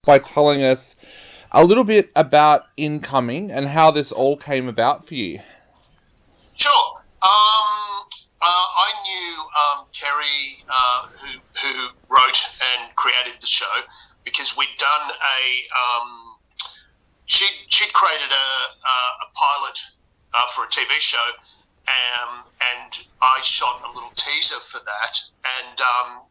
by telling us a little bit about Incoming and how this all came about for you. Sure. I knew Kerry, who wrote and created the show, because we'd done she'd created a pilot for a TV show, and I shot a little teaser for that, and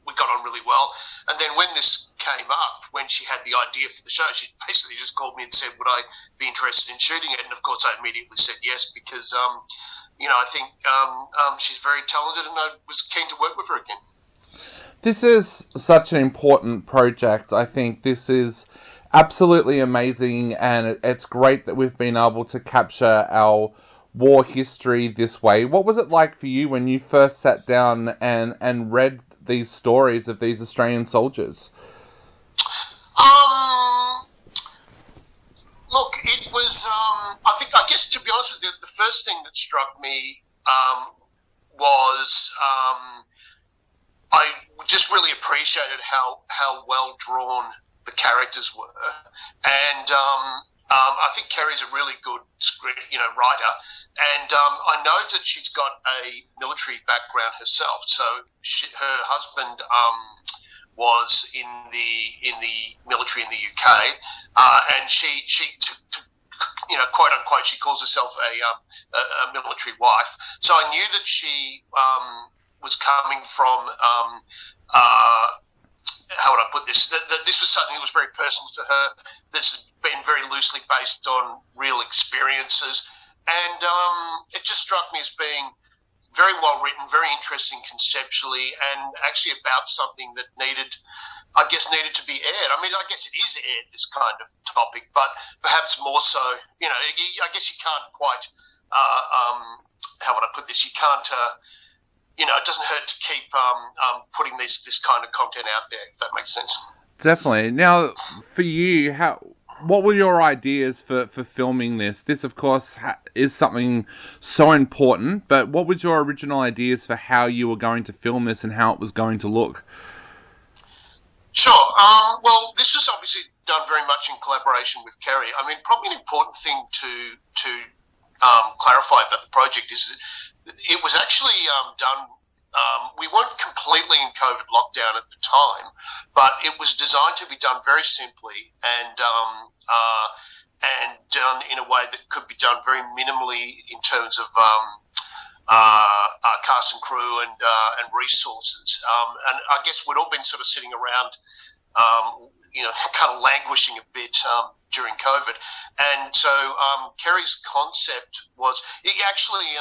we got on really well. And then when this came up, when she had the idea for the show, she basically just called me and said, would I be interested in shooting it? And of course I immediately said yes, because I think she's very talented, and I was keen to work with her again. This is such an important project. I think this is absolutely amazing, and it's great that we've been able to capture our war history this way. What was it like for you when you first sat down and read these stories of these Australian soldiers? Look, it was, I guess to be honest with you, the first thing that struck me was I just really appreciated how well drawn the characters were. And I think Kerry's a really good writer. And I know that she's got a military background herself. So her husband was in the military in the UK, and she quote unquote, she calls herself a military wife. So I knew that she was coming from how would I put this? That this was something that was very personal to her. This has been very loosely based on real experiences, and it just struck me as being very well written, very interesting conceptually, and actually about something that needed to be aired. I mean, I guess it is aired, this kind of topic, but perhaps more so. I guess you can't quite. How would I put this? You can't. It doesn't hurt to keep putting this kind of content out there, if that makes sense. Definitely. Now, for you, what were your ideas for filming this? This, of course, is something so important, but what was your original ideas for how you were going to film this and how it was going to look? Sure. Well, this was obviously done very much in collaboration with Kerry. I mean, probably an important thing to clarify about the project is that it was actually done. We weren't completely in COVID lockdown at the time, but it was designed to be done very simply and done in a way that could be done very minimally in terms of cast and crew and resources. And I guess we'd all been sort of sitting around, kind of languishing a bit during COVID. And so Kerry's concept was, it actually,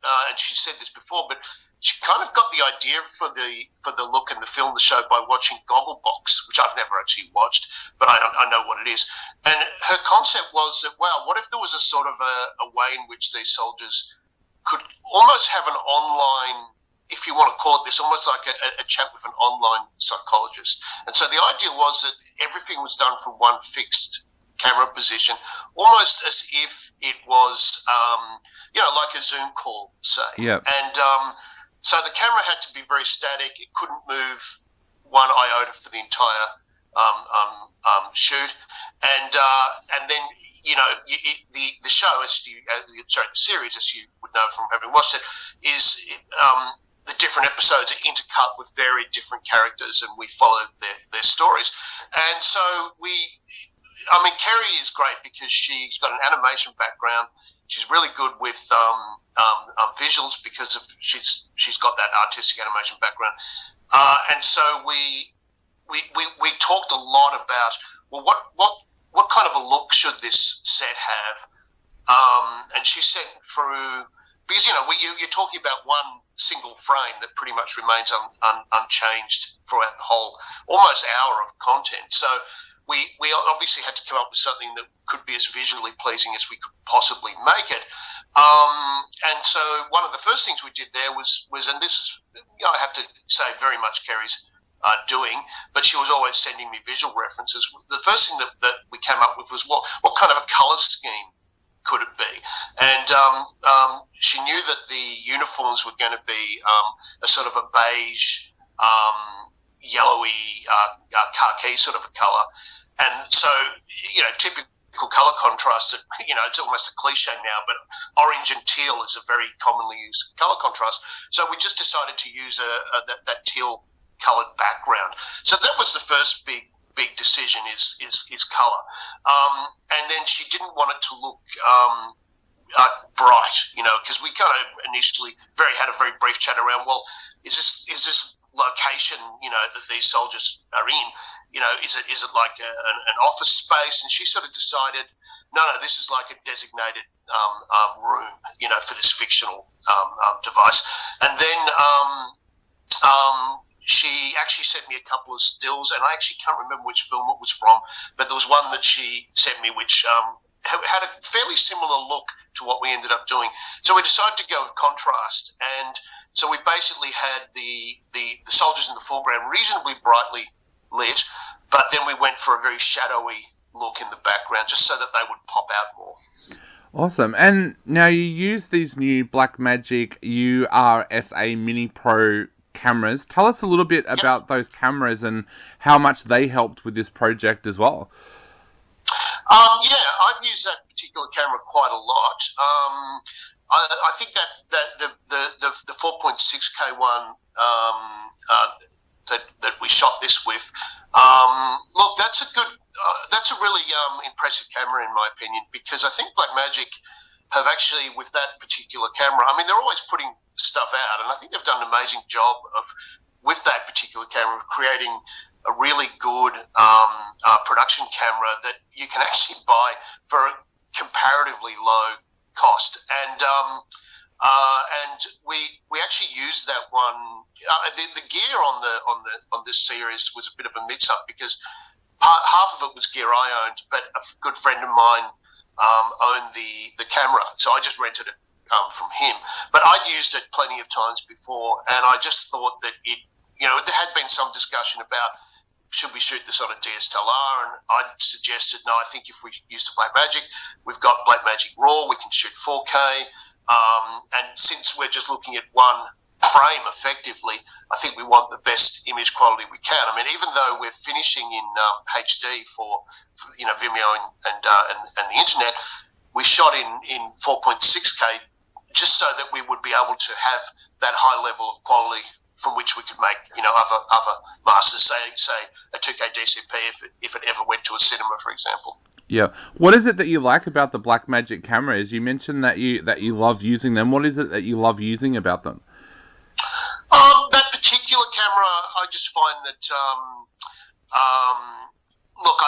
and she said this before, but she kind of got the idea for the look and the film, the show, by watching Gogglebox, which I've never actually watched, but I know what it is. And her concept was that, wow, what if there was a sort of a way in which these soldiers could almost have an online, if you want to call it this, almost like a chat with an online psychologist. And so the idea was that everything was done from one fixed camera position, almost as if it was, like a Zoom call, say. Yep. And so the camera had to be very static. It couldn't move one iota for the entire shoot. And then, the show, the series, as you would know from having watched it, is the different episodes are intercut with very different characters, and we follow their stories. And so Kerry is great because she's got an animation background. She's really good with visuals because she's got that artistic animation background. And so we talked a lot about, well, what kind of a look should this set have? And she sent through, because you're talking about one single frame that pretty much remains unchanged throughout the whole almost hour of content. So we obviously had to come up with something that could be as visually pleasing as we could possibly make it. And so one of the first things we did there was and this is, I have to say, very much Kerry's doing, but she was always sending me visual references. The first thing that we came up with was what kind of a colour scheme could it be? And she knew that the uniforms were going to be a sort of a beige, yellowy, khaki sort of a colour. And so, typical color contrast, it's almost a cliche now, but orange and teal is a very commonly used color contrast. So we just decided to use that teal colored background. So that was the first big decision is color. And then she didn't want it to look bright, because we kind of initially had a very brief chat around, well, is this location, that these soldiers are in, is it like an office space? And she sort of decided, no, this is like a designated room, for this fictional device. And then she actually sent me a couple of stills, and I actually can't remember which film it was from, but there was one that she sent me which had a fairly similar look to what we ended up doing. So we decided to go with contrast, and so we basically had the soldiers in the foreground reasonably brightly lit, but then we went for a very shadowy look in the background just so that they would pop out more. Awesome. And now you use these new Blackmagic URSA Mini Pro cameras. Tell us a little bit about those cameras and how much they helped with this project as well. I've used that particular camera quite a lot. I think that the 4.6K one that we shot this with, look, that's a really impressive camera in my opinion, because I think Blackmagic have actually, with that particular camera, I mean, they're always putting stuff out, and I think they've done an amazing job with that particular camera of creating a really good production camera that you can actually buy for a comparatively low cost. And we actually used that one. The gear on this series was a bit of a mix-up, because half of it was gear I owned, but a good friend of mine owned the camera, so I just rented it from him. But I'd used it plenty of times before, and I just thought that there had been some discussion about, should we shoot this on a DSLR? And I suggested, no, I think if we use the Blackmagic, we've got Blackmagic RAW, we can shoot 4K. And since we're just looking at one frame effectively, I think we want the best image quality we can. I mean, even though we're finishing in HD for Vimeo and the internet, we shot in 4.6K just so that we would be able to have that high level of quality from which we could make, other masters, say a 2K DCP if it ever went to a cinema, for example. Yeah. What is it that you like about the Blackmagic cameras? You mentioned that you love using them. What is it that you love using about them? That particular camera, I just find that, look,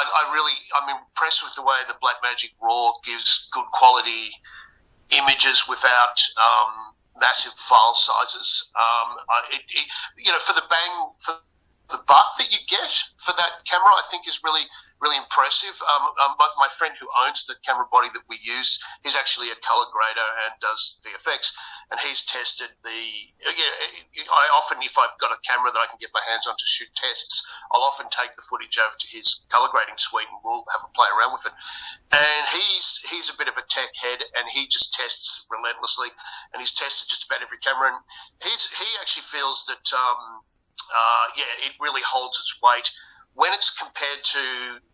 I'm impressed with the way the Blackmagic RAW gives good quality images without massive file sizes. For the buck that you get for that camera, I think is really impressive. My friend who owns the camera body that we use, he's actually a color grader and does VFX, and he's tested I often, if I've got a camera that I can get my hands on to shoot tests, I'll often take the footage over to his color grading suite and we'll have a play around with it. And he's a bit of a tech head, and he just tests relentlessly, and he's tested just about every camera, and he actually feels that it really holds its weight when it's compared to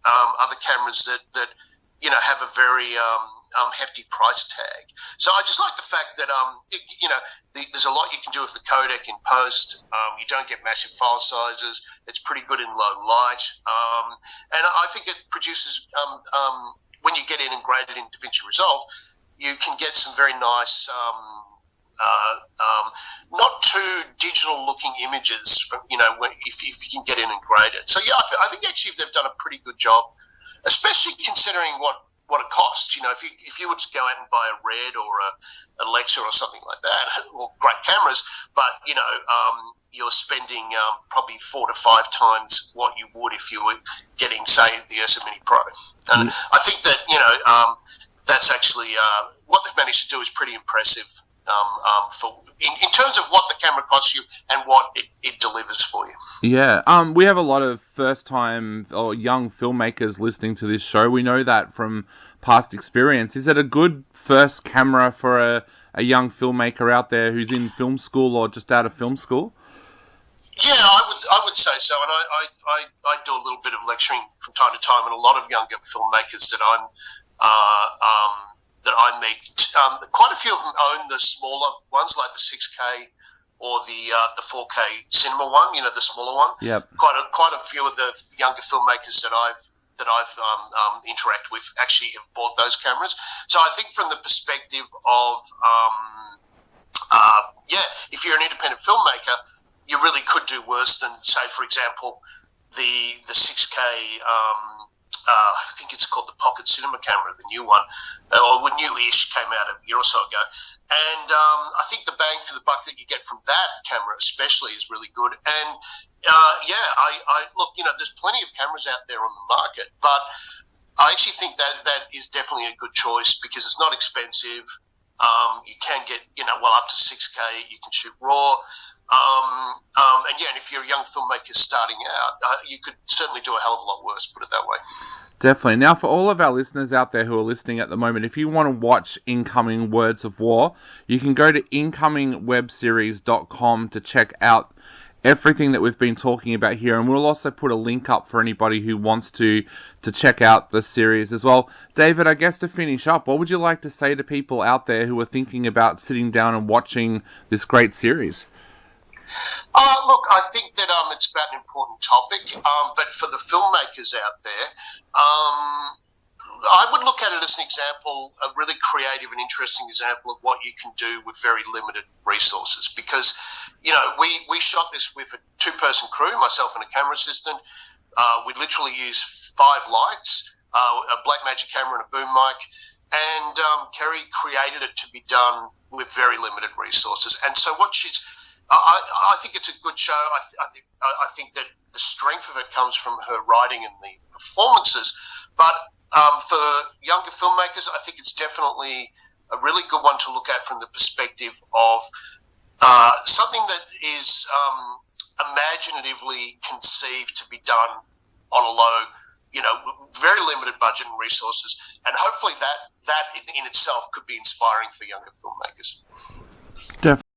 other cameras that have a very hefty price tag. So I just like the fact that there's a lot you can do with the codec in post. You don't get massive file sizes. It's pretty good in low light, and I think it produces when you get it integrated in DaVinci Resolve, you can get some very nice. Not too digital looking images from, if you can get in and grade it. So yeah, I think actually they've done a pretty good job, especially considering what it costs. If you were to go out and buy a Red or a Lexa or something like that, or great cameras, but you're spending probably 4 to 5 times what you would if you were getting, say, the Ursa Mini Pro. And I think that that's actually what they've managed to do is pretty impressive. In terms of what the camera costs you and what it delivers for you. Yeah, we have a lot of first-time or young filmmakers listening to this show. We know that from past experience. Is it a good first camera for a young filmmaker out there who's in film school or just out of film school? Yeah, I would say so, and I do a little bit of lecturing from time to time, and a lot of younger filmmakers that I meet. Quite a few of them own the smaller ones, like the 6K or the 4K cinema one. You know, the smaller one. Yep. Quite a few of the younger filmmakers that I've interact with actually have bought those cameras. So I think from the perspective of if you're an independent filmmaker, you really could do worse than, say, for example, the 6K. I think it's called the Pocket Cinema camera, the new one, or newish, came out a year or so ago. And I think the bang for the buck that you get from that camera, especially, is really good. And I look, you know, there's plenty of cameras out there on the market, but I actually think that is definitely a good choice because it's not expensive. You can get, you know, well, up to 6K. You can shoot RAW. And if you're a young filmmaker starting out, you could certainly do a hell of a lot worse, put it that way. Definitely. Now, for all of our listeners out there who are listening at the moment, if you want to watch Incoming Words of War, you can go to incomingwebseries.com to check out everything that we've been talking about here, and we'll also put a link up for anybody who wants to check out the series as well. David, I guess to finish up, what would you like to say to people out there who are thinking about sitting down and watching this great series? Look, I think that it's about an important topic, but for the filmmakers out there, I would look at it as an example, a really creative and interesting example of what you can do with very limited resources. Because, you know, we shot this with a two-person crew, myself and a camera assistant. We literally used 5 lights, a Blackmagic camera and a boom mic, and Kerry created it to be done with very limited resources. And so what I think it's a good show. I think that the strength of it comes from her writing and the performances. But for younger filmmakers, I think it's definitely a really good one to look at from the perspective of something that is imaginatively conceived to be done on a low, you know, very limited budget and resources. And hopefully that in itself could be inspiring for younger filmmakers. Definitely.